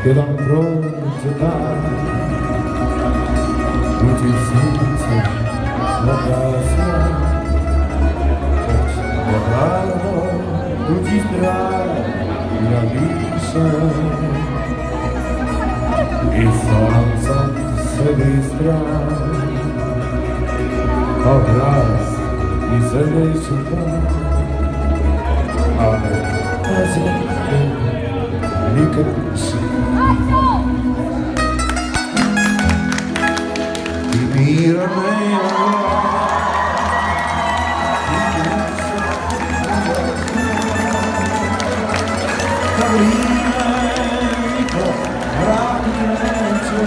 Jedan prođe dan, uđi sunce, nagasno, naravno, tuđi zdrav, ja nisam. I sam sebi strah, kao glas i zemlje i sutra, ale nikad nisam. I mira nema, kad ime niko vrati neće,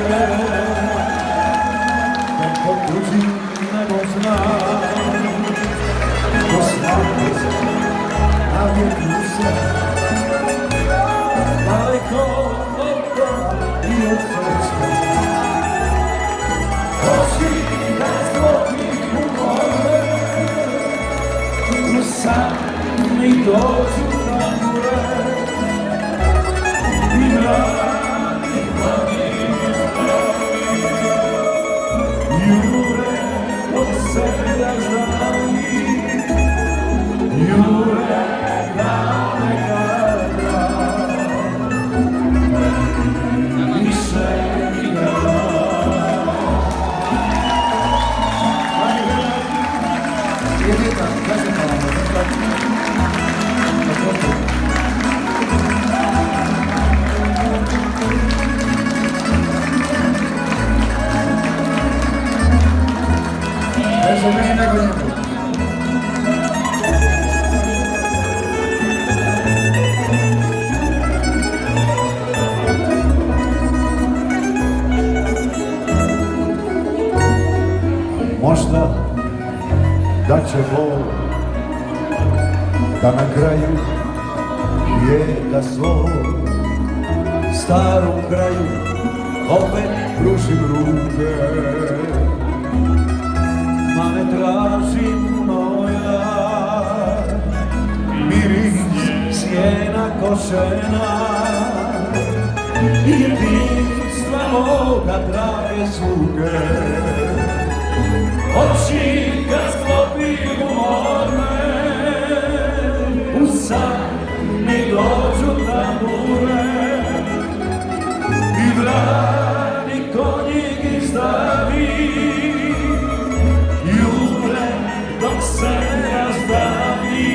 kako tuđi nebo zna, ko slabo se navjeku se, daleko od toga i od srca. Oči da zlobih umore, u san mi dođu tamure, i mrani planine zdravi, jure dok se razdravi, jure da nekada, više nikada. Eso meni nego njemu. Možda da će Bog da na kraju vijeka svog starom kraju opet pružim ruke, ma ne tražim moja miris sjena košena i jedinstva moga drage sluge. Oči kad sklopim umorne, u san mi dođu tamure, i vrani konjik izdavi, jure dok se razdavi,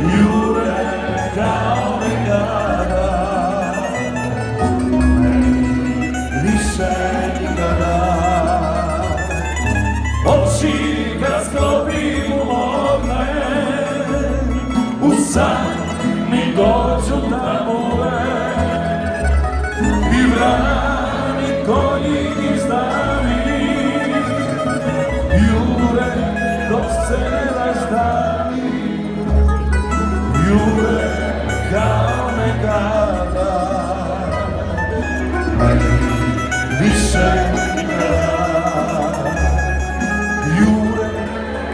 jure kao nekada, više nikada. Oči kad sklopim umorne, u san mi dođu tamure, i vrani konjik izdavi, jure dok se razdavi, jure kao nekada, više nikada, jure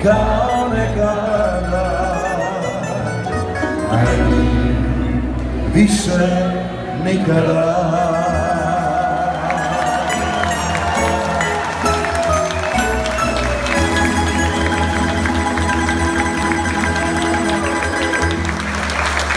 kao nekada, više nikada.